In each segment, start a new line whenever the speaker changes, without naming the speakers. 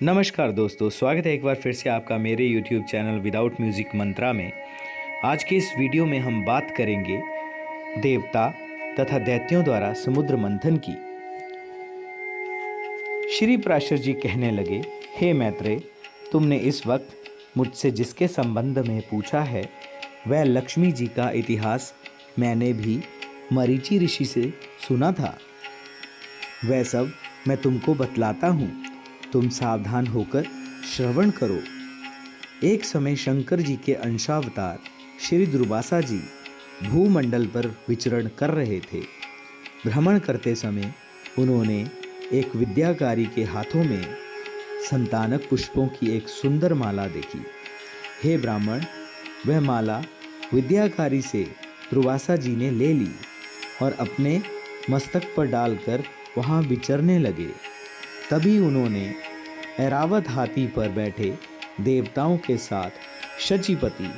नमस्कार दोस्तों, स्वागत है एक बार फिर से आपका मेरे YouTube चैनल विदाउट म्यूज़िक मंत्रा में। आज के इस वीडियो में हम बात करेंगे देवता तथा दैत्यों द्वारा समुद्र मंथन की। श्री पराशर जी कहने लगे, हे मैत्रेय, तुमने इस वक्त मुझसे जिसके संबंध में पूछा है वह लक्ष्मी जी का इतिहास मैंने भी मरीचि ऋषि से सुना था। वह सब मैं तुमको बतलाता हूँ, तुम सावधान होकर श्रवण करो। एक समय शंकर जी के अंशावतार श्री दुर्वासा जी भूमंडल पर विचरण कर रहे थे। भ्रमण करते समय उन्होंने एक विद्याकारी के हाथों में संतानक पुष्पों की एक सुंदर माला देखी। हे ब्राह्मण, वह माला विद्याकारी से दुर्वासा जी ने ले ली और अपने मस्तक पर डालकर वहाँ विचरने लगे। तभी उन्होंने ऐरावत हाथी पर बैठे देवताओं के साथ शचीपति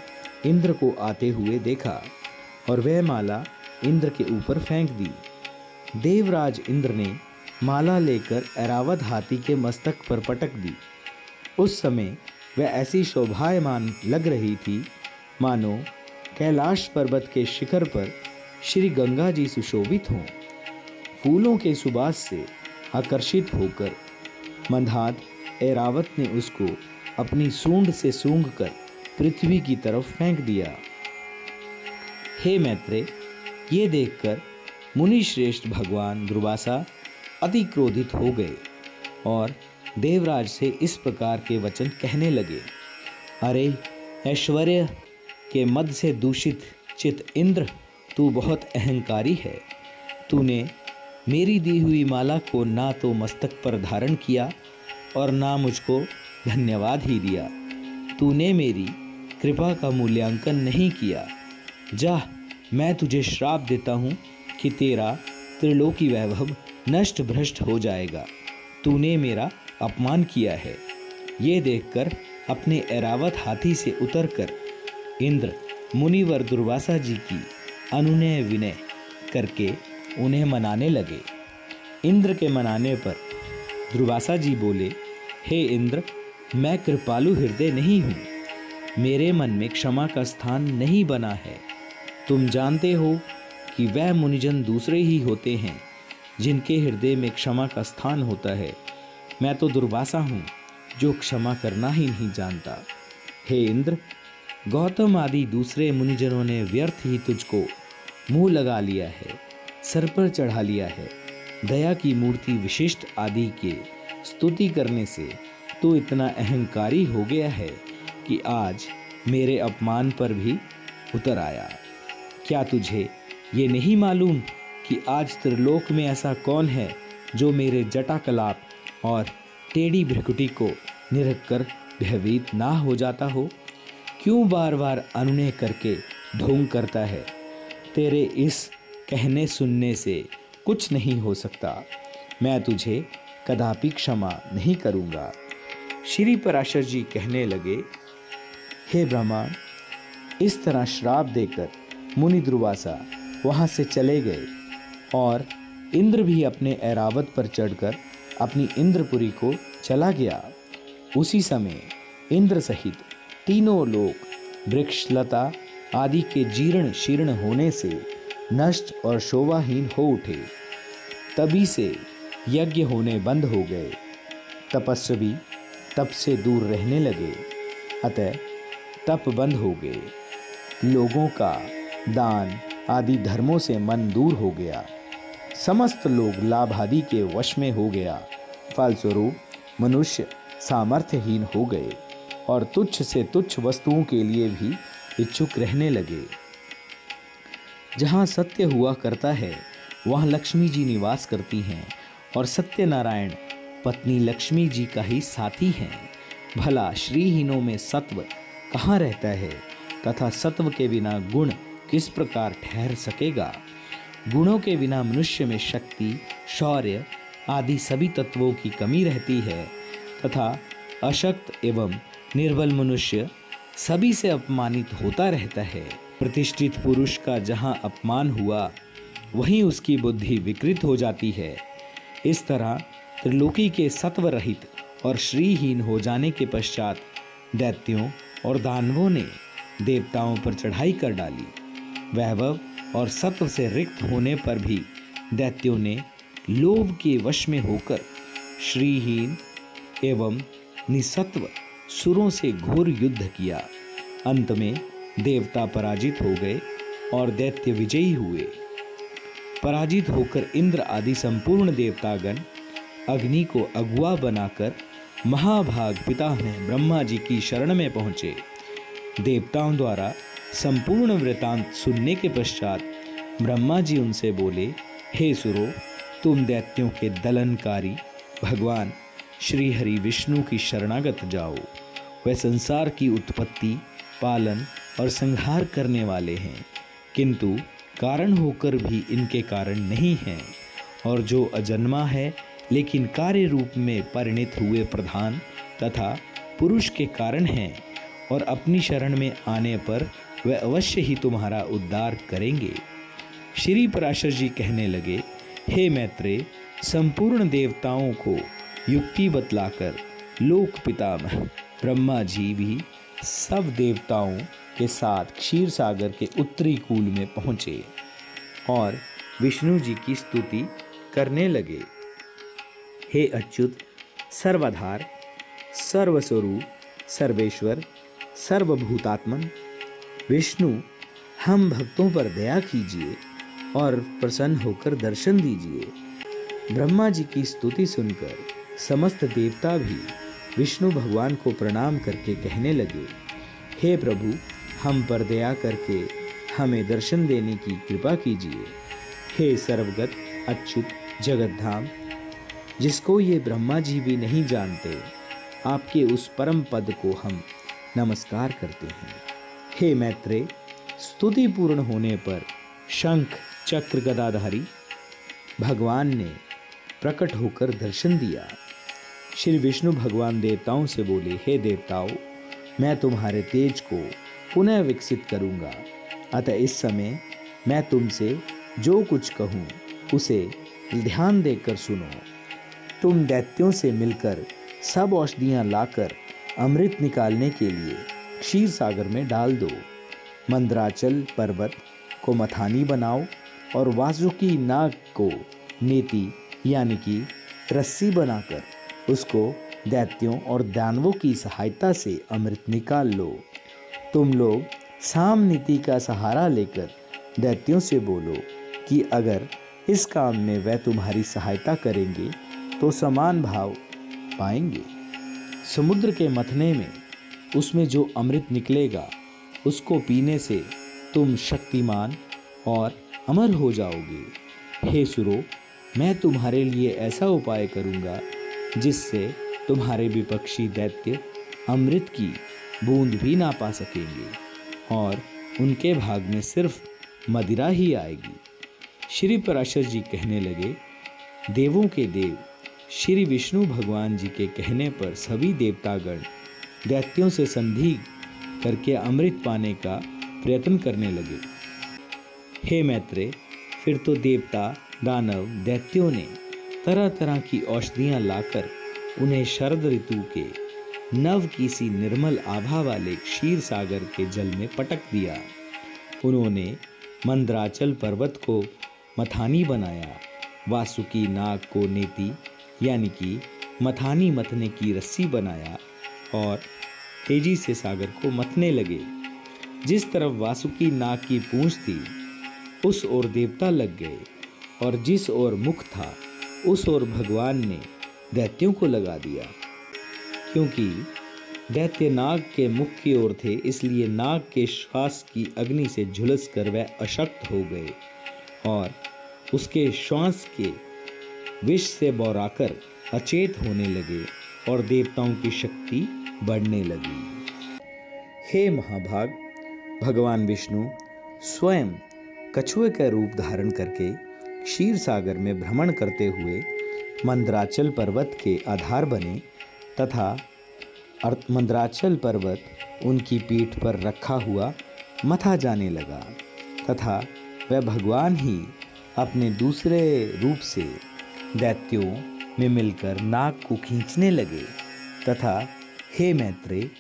इंद्र को आते हुए देखा और वह माला इंद्र के ऊपर फेंक दी। देवराज इंद्र ने माला लेकर ऐरावत हाथी के मस्तक पर पटक दी। उस समय वह ऐसी शोभायमान लग रही थी मानो कैलाश पर्वत के शिखर पर श्री गंगा जी सुशोभित हों। फूलों के सुबास से आकर्षित होकर मंदाद ऐरावत ने उसको अपनी सूंड से सूंघकर पृथ्वी की तरफ फेंक दिया। हे मैत्रेय, ये देखकर मुनि श्रेष्ठ भगवान दुर्वासा अति क्रोधित हो गए और देवराज से इस प्रकार के वचन कहने लगे। अरे ऐश्वर्य के मद से दूषित चित इंद्र, तू बहुत अहंकारी है। तूने मेरी दी हुई माला को ना तो मस्तक पर धारण किया और ना मुझको धन्यवाद ही दिया। तूने मेरी कृपा का मूल्यांकन नहीं किया। जा, मैं तुझे श्राप देता हूँ कि तेरा त्रिलोकी वैभव नष्ट भ्रष्ट हो जाएगा। तूने मेरा अपमान किया है। ये देखकर अपने ऐरावत हाथी से उतरकर इंद्र मुनिवर दुर्वासा जी की अनुनय विनय करके उन्हें मनाने लगे। इंद्र के मनाने पर दुर्वासा जी बोले, हे इंद्र, मैं कृपालु हृदय नहीं हूँ। मेरे मन में क्षमा का स्थान नहीं बना है। तुम जानते हो कि वह मुनिजन दूसरे ही होते हैं जिनके हृदय में क्षमा का स्थान होता है। मैं तो दुर्वासा हूँ जो क्षमा करना ही नहीं जानता। हे इंद्र, गौतम आदि दूसरे मुनिजनों ने व्यर्थ ही तुझको मुँह लगा लिया है, सर पर चढ़ा लिया है। दया की मूर्ति विशिष्ट आदि के स्तुति करने से तू इतना अहंकारी हो गया है कि आज मेरे अपमान पर भी उतर आया। क्या तुझे ये नहीं मालूम कि आज त्रिलोक में ऐसा कौन है जो मेरे जटाकलाप और टेढ़ी भ्रिकुटी को निरख कर भयभीत ना हो जाता हो? क्यों बार बार अनुनय करके ढोंग करता है? तेरे इस कहने सुनने से कुछ नहीं हो सकता। मैं तुझे कदापि क्षमा नहीं करूँगा। श्री पराशर जी कहने लगे, हे ब्रह्मा, इस तरह श्राप देकर मुनि दुर्वासा वहाँ से चले गए और इंद्र भी अपने ऐरावत पर चढ़कर अपनी इंद्रपुरी को चला गया। उसी समय इंद्र सहित तीनों लोग वृक्षलता आदि के जीर्ण शीर्ण होने से नष्ट और शोभाहीन हो उठे। तभी से यज्ञ होने बंद हो गए। तपस्वी तप से दूर रहने लगे, अतः तप बंद हो गए। लोगों का दान आदि धर्मों से मन दूर हो गया। समस्त लोग लाभ आदि के वश में हो गया। फलस्वरूप मनुष्य सामर्थ्यहीन हो गए और तुच्छ से तुच्छ वस्तुओं के लिए भी इच्छुक रहने लगे। जहाँ सत्य हुआ करता है वहाँ लक्ष्मी जी निवास करती हैं और सत्यनारायण पत्नी लक्ष्मी जी का ही साथी हैं। भला श्रीहीनों में सत्व कहाँ रहता है तथा सत्व के बिना गुण किस प्रकार ठहर सकेगा? गुणों के बिना मनुष्य में शक्ति, शौर्य आदि सभी तत्वों की कमी रहती है तथा अशक्त एवं निर्बल मनुष्य सभी से अपमानित होता रहता है। प्रतिष्ठित पुरुष का जहाँ अपमान हुआ वहीं उसकी बुद्धि विकृत हो जाती है। इस तरह त्रिलोकी के सत्व रहित और श्रीहीन हो जाने के पश्चात दैत्यों और दानवों ने देवताओं पर चढ़ाई कर डाली। वैभव और सत्व से रिक्त होने पर भी दैत्यों ने लोभ के वश में होकर श्रीहीन एवं निसत्व सुरों से घोर युद्ध किया। अंत में देवता पराजित हो गए और दैत्य विजयी हुए। पराजित होकर इंद्र आदि संपूर्ण देवतागण अग्नि को अगुआ बनाकर महाभाग पितामह ब्रह्मा जी की शरण में पहुँचे। देवताओं द्वारा संपूर्ण वृतांत सुनने के पश्चात ब्रह्मा जी उनसे बोले, हे सुरो, तुम दैत्यों के दलनकारी भगवान श्री हरि विष्णु की शरणागत जाओ। वे संसार की उत्पत्ति, पालन और संहार करने वाले हैं, किंतु कारण होकर भी इनके कारण नहीं हैं। और जो अजन्मा है लेकिन कार्य रूप में परिणित हुए प्रधान तथा पुरुष के कारण हैं, और अपनी शरण में आने पर वे अवश्य ही तुम्हारा उद्धार करेंगे। श्री पराशर जी कहने लगे, हे मैत्रेय, संपूर्ण देवताओं को युक्ति बतलाकर लोक पितामह ब्रह्मा जी भी सब देवताओं के साथ क्षीर सागर के उत्तरी कूल में पहुँचे और विष्णु जी की स्तुति करने लगे। हे अच्युत, सर्वाधार, सर्वस्वरूप, सर्वेश्वर, सर्वभूतात्मन विष्णु, हम भक्तों पर दया कीजिए और प्रसन्न होकर दर्शन दीजिए। ब्रह्मा जी की स्तुति सुनकर समस्त देवता भी विष्णु भगवान को प्रणाम करके कहने लगे, हे प्रभु, हम पर दया करके हमें दर्शन देने की कृपा कीजिए। हे सर्वगत अच्युत जगतधाम, जिसको ये ब्रह्मा जी भी नहीं जानते, आपके उस परम पद को हम नमस्कार करते हैं। हे मैत्रेय, स्तुति पूर्ण होने पर शंख चक्र गदाधारी भगवान ने प्रकट होकर दर्शन दिया। श्री विष्णु भगवान देवताओं से बोले, हे देवताओं, मैं तुम्हारे तेज को पुनः विकसित करूंगा। अतः इस समय मैं तुमसे जो कुछ कहूँ उसे ध्यान देकर सुनो। तुम दैत्यों से मिलकर सब औषधियाँ लाकर अमृत निकालने के लिए क्षीर सागर में डाल दो। मंदराचल पर्वत को मथानी बनाओ और वासुकी नाग को नेति यानी कि रस्सी बनाकर उसको दैत्यों और दानवों की सहायता से अमृत निकाल लो। तुम लोग साम नीति का सहारा लेकर दैत्यों से बोलो कि अगर इस काम में वह तुम्हारी सहायता करेंगे तो समान भाव पाएंगे। समुद्र के मथने में उसमें जो अमृत निकलेगा उसको पीने से तुम शक्तिमान और अमर हो जाओगे। हे सुरो, मैं तुम्हारे लिए ऐसा उपाय करूँगा जिससे तुम्हारे विपक्षी दैत्य अमृत की बूंद भी ना पा सकेंगे और उनके भाग में सिर्फ मदिरा ही आएगी। श्री पराशर जी कहने लगे, देवों के देव श्री विष्णु भगवान जी के कहने पर सभी देवतागण दैत्यों से संधि करके अमृत पाने का प्रयत्न करने लगे। हे मैत्रेय, फिर तो देवता, दानव, दैत्यों ने तरह तरह की औषधियाँ लाकर उन्हें शरद ऋतु के नव की सी निर्मल आभा वाले क्षीर सागर के जल में पटक दिया। उन्होंने मंदराचल पर्वत को मथानी बनाया, वासुकी नाग को नेति यानी कि मथानी मथने की रस्सी बनाया और तेजी से सागर को मथने लगे। जिस तरफ वासुकी नाग की पूंछ थी उस ओर देवता लग गए और जिस ओर मुख था उस ओर भगवान ने दैत्यों को लगा दिया। क्योंकि दैत्य नाग के मुख की ओर थे, इसलिए नाग के श्वास की अग्नि से झुलस कर वह अशक्त हो गए और उसके श्वास के विष से बौराकर अचेत होने लगे और देवताओं की शक्ति बढ़ने लगी। हे महाभाग, भगवान विष्णु स्वयं कछुए का रूप धारण करके क्षीर सागर में भ्रमण करते हुए मंदराचल पर्वत के आधार बने तथा मंदराचल पर्वत उनकी पीठ पर रखा हुआ मथा जाने लगा तथा वह भगवान ही अपने दूसरे रूप से दैत्यों में मिलकर नाग को खींचने लगे। तथा हे मैत्रेय,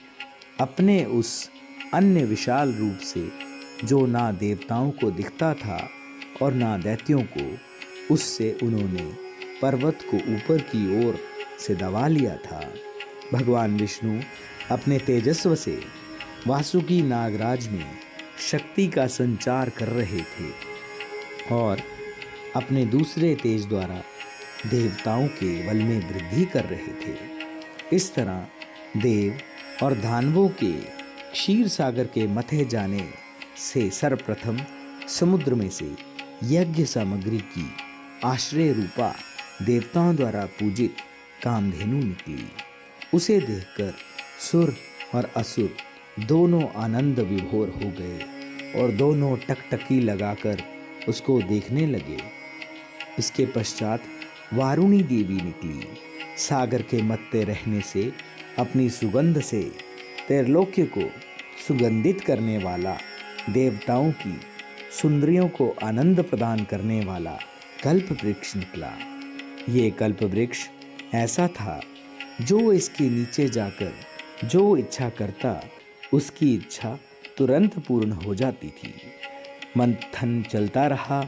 अपने उस अन्य विशाल रूप से जो ना देवताओं को दिखता था और ना दैत्यों को, उससे उन्होंने पर्वत को ऊपर की ओर से दबा लिया था। भगवान विष्णु अपने तेजस्व से वासुकी नागराज में शक्ति का संचार कर रहे थे और अपने दूसरे तेज द्वारा देवताओं के बल में वृद्धि कर रहे थे। इस तरह देव और दानवों के क्षीर सागर के मथे जाने से सर्वप्रथम समुद्र में से यज्ञ सामग्री की आश्रय रूपा देवताओं द्वारा पूजित कामधेनु निकली। उसे देखकर सुर और असुर दोनों आनंद विभोर हो गए और दोनों टकटकी लगाकर उसको देखने लगे। इसके पश्चात वारुणी देवी निकली। सागर के मत्ते रहने से अपनी सुगंध से त्रैलोक्य को सुगंधित करने वाला, देवताओं की सुंदरियों को आनंद प्रदान करने वाला कल्प वृक्ष निकला। ये कल्प वृक्ष ऐसा था जो इसके नीचे जाकर जो इच्छा करता उसकी इच्छा तुरंत पूर्ण हो जाती थी। मंथन चलता रहा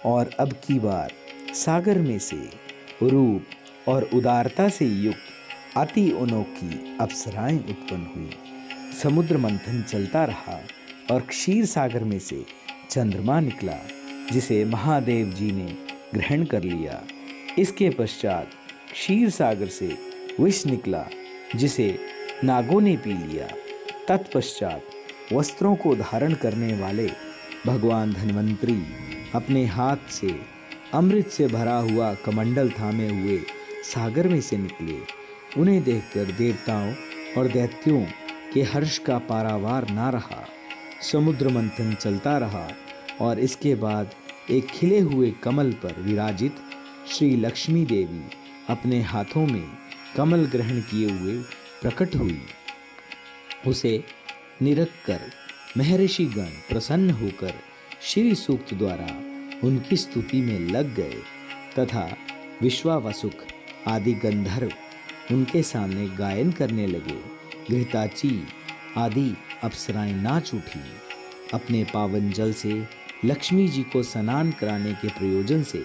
और अब की बार सागर में से रूप और उदारता से युक्त अति अनोखी अप्सराएं उत्पन्न हुई। समुद्र मंथन चलता रहा और क्षीर सागर में से चंद्रमा निकला, जिसे महादेव जी ने ग्रहण कर लिया। इसके पश्चात क्षीर सागर से विष निकला, जिसे नागों ने पी लिया। तत्पश्चात वस्त्रों को धारण करने वाले भगवान धन्वंतरी अपने हाथ से अमृत से भरा हुआ कमंडल थामे हुए सागर में से निकले। उन्हें देखकर देवताओं और दैत्यों के हर्ष का पारावार ना रहा। समुद्र मंथन चलता रहा और इसके बाद एक खिले हुए कमल पर विराजित श्री लक्ष्मी देवी अपने हाथों में कमल ग्रहण किए हुए प्रकट हुई। उसे निरख कर महर्षिगण प्रसन्न होकर श्री सूक्त द्वारा उनकी स्तुति में लग गए तथा विश्वावसुक आदि गंधर्व उनके सामने गायन करने लगे। घृताची आदि अप्सराएं नाच उठी। अपने पावन जल से लक्ष्मी जी को स्नान कराने के प्रयोजन से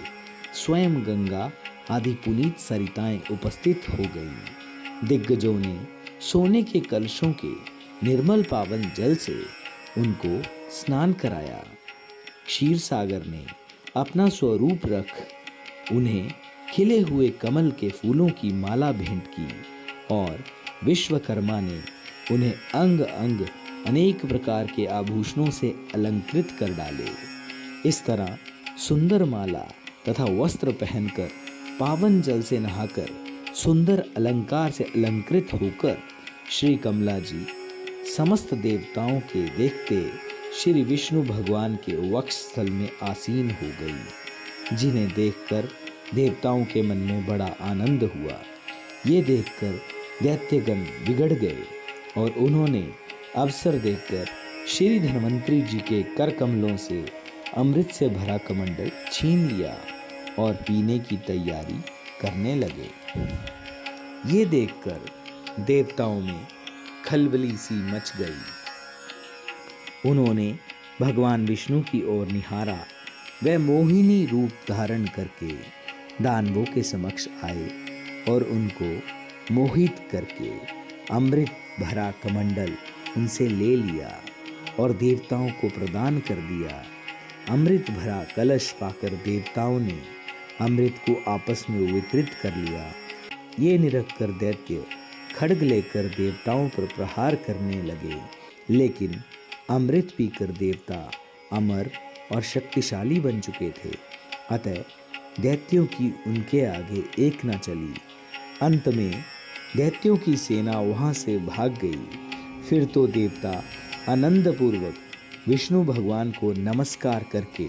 स्वयं गंगा आदि पुनीत सरिताएं उपस्थित हो गईं। दिग्गजों ने सोने के कलशों के निर्मल पावन जल से उनको स्नान कराया। क्षीर सागर ने अपना स्वरूप रख उन्हें खिले हुए कमल के फूलों की माला भेंट की और विश्वकर्मा ने उन्हें अंग अंग अनेक प्रकार के आभूषणों से अलंकृत कर डाले। इस तरह सुंदर माला तथा वस्त्र पहनकर पावन जल से नहाकर सुंदर अलंकार से अलंकृत होकर श्री कमला जी समस्त देवताओं के देखते श्री विष्णु भगवान के वक्ष स्थल में आसीन हो गई, जिन्हें देखकर देवताओं के मन में बड़ा आनंद हुआ। ये देखकर दैत्यगण बिगड़ गए और उन्होंने अवसर देखकर श्री धन्वंतरी जी के कर कमलों से अमृत से भरा कमंडल छीन लिया और पीने की तैयारी करने लगे। ये देखकर देवताओं में खलबली सी मच गई। उन्होंने भगवान विष्णु की ओर निहारा। वह मोहिनी रूप धारण करके दानवों के समक्ष आए और उनको मोहित करके अमृत भरा कमंडल उनसे ले लिया और देवताओं को प्रदान कर दिया। अमृत भरा कलश पाकर देवताओं ने अमृत को आपस में वितरित कर लिया। ये निरख कर दैत्य खड्ग लेकर देवताओं पर प्रहार करने लगे, लेकिन अमृत पीकर देवता अमर और शक्तिशाली बन चुके थे। अतः दैत्यों की उनके आगे एक न चली। अंत में दैत्यों की सेना वहां से भाग गई। फिर तो देवता आनंदपूर्वक विष्णु भगवान को नमस्कार करके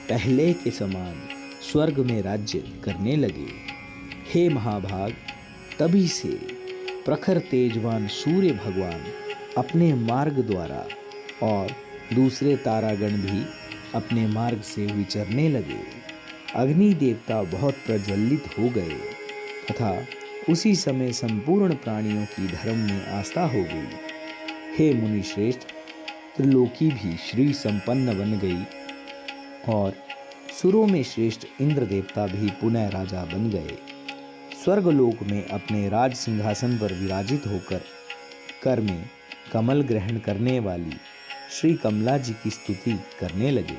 पहले के समान स्वर्ग में राज्य करने लगे। हे महाभाग, तभी से प्रखर तेजवान सूर्य भगवान अपने मार्ग द्वारा और दूसरे तारागण भी अपने मार्ग से विचरने लगे। अग्नि देवता बहुत प्रज्वलित हो गए तथा उसी समय संपूर्ण प्राणियों की धर्म में आस्था हो गई। हे मुनि श्रेष्ठ, त्रिलोकी भी श्री संपन्न बन गई और सुरों में श्रेष्ठ इंद्र देवता भी पुनः राजा बन गए। स्वर्गलोक में अपने राज सिंहासन पर विराजित होकर कर में कमल ग्रहण करने वाली श्री कमला जी की स्तुति करने लगे।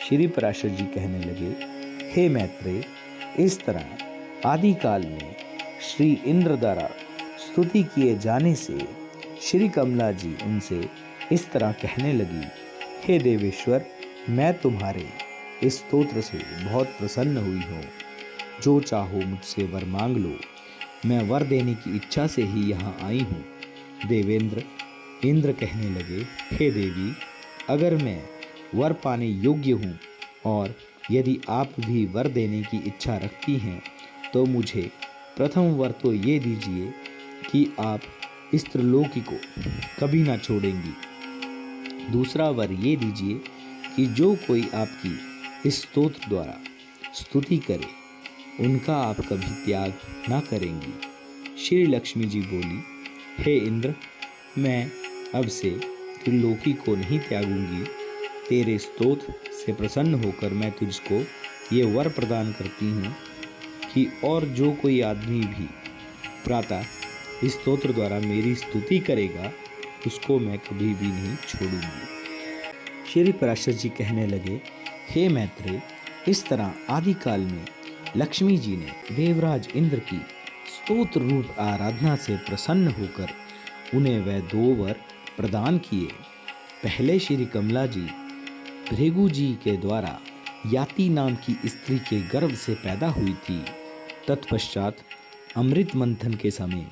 श्री पराशर जी कहने लगे, हे मैत्रेय, इस तरह आदिकाल में श्री इंद्र द्वारा स्तुति किए जाने से श्री कमला जी उनसे इस तरह कहने लगी, हे देवेश्वर, मैं तुम्हारे इस स्तोत्र से बहुत प्रसन्न हुई हूँ। जो चाहो मुझसे वर मांग लो, मैं वर देने की इच्छा से ही यहाँ आई हूँ। देवेंद्र इंद्र कहने लगे, हे देवी, अगर मैं वर पाने योग्य हूँ और यदि आप भी वर देने की इच्छा रखती हैं तो मुझे प्रथम वर तो ये दीजिए कि आप इस त्रिलोकी को कभी ना छोड़ेंगी। दूसरा वर ये दीजिए कि जो कोई आपकी इस स्तोत्र द्वारा स्तुति करे उनका आप कभी त्याग ना करेंगी। श्री लक्ष्मी जी बोली, हे इंद्र, मैं अब से त्रिलोकी को नहीं त्यागूंगी। तेरे स्तोत्र से प्रसन्न होकर मैं तुझको ये वर प्रदान करती हूँ कि और जो कोई आदमी भी प्रातः इस स्तोत्र द्वारा मेरी स्तुति करेगा उसको मैं कभी भी नहीं छोड़ूंगी। श्री पराशर जी कहने लगे, हे मैत्रेय, इस तरह आदिकाल में लक्ष्मी जी ने देवराज इंद्र की स्तोत्र रूप आराधना से प्रसन्न होकर उन्हें वह 2 वर प्रदान किए। पहले श्री कमला जी भृगु जी के द्वारा याति नाम की स्त्री के गर्भ से पैदा हुई थी। तत्पश्चात अमृत मंथन के समय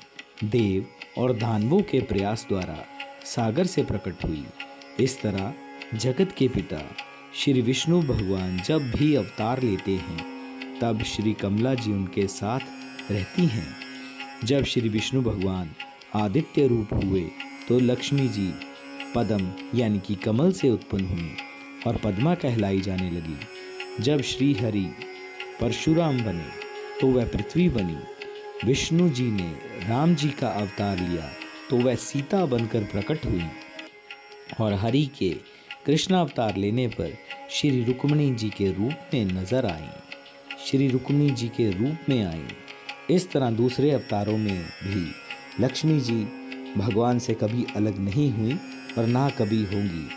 देव और दानवों के प्रयास द्वारा सागर से प्रकट हुई। इस तरह जगत के पिता श्री विष्णु भगवान जब भी अवतार लेते हैं तब श्री कमला जी उनके साथ रहती हैं। जब श्री विष्णु भगवान आदित्य रूप हुए तो लक्ष्मी जी पद्म यानी कि कमल से उत्पन्न हुई और पद्मा कहलाई जाने लगी। जब श्री हरि परशुराम बने तो वह पृथ्वी बनी। विष्णु जी ने राम जी का अवतार लिया तो वह सीता बनकर प्रकट हुई और हरि के कृष्ण अवतार लेने पर श्री रुक्मिणी जी के रूप में नजर आई। श्री रुक्मिणी जी के रूप में आई। इस तरह दूसरे अवतारों में भी लक्ष्मी जी भगवान से कभी अलग नहीं हुई और ना कभी होंगी।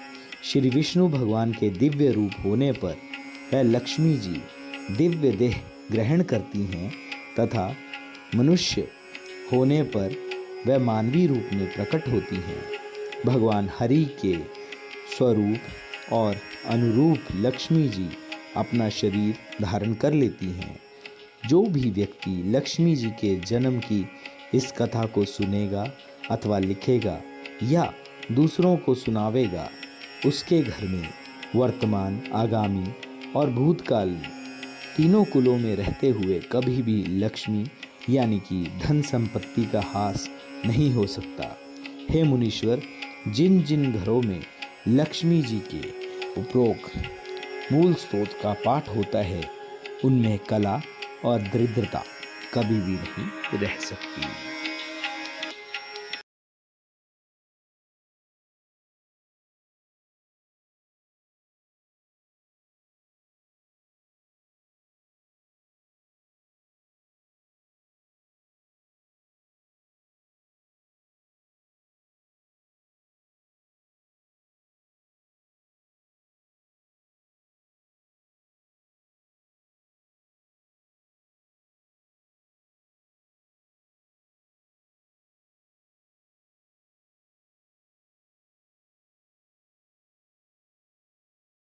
श्री विष्णु भगवान के दिव्य रूप होने पर वह लक्ष्मी जी दिव्य देह ग्रहण करती हैं तथा मनुष्य होने पर वह मानवीय रूप में प्रकट होती हैं। भगवान हरि के स्वरूप और अनुरूप लक्ष्मी जी अपना शरीर धारण कर लेती हैं। जो भी व्यक्ति लक्ष्मी जी के जन्म की इस कथा को सुनेगा अथवा लिखेगा या दूसरों को सुनावेगा, उसके घर में वर्तमान, आगामी और भूतकाल तीनों कुलों में रहते हुए कभी भी लक्ष्मी यानी कि धन संपत्ति का हास नहीं हो सकता। हे मुनीश्वर, जिन जिन घरों में लक्ष्मी जी के उपरोक्त मूल स्तोत्र का पाठ होता है उनमें कला और दरिद्रता कभी भी नहीं रह सकती।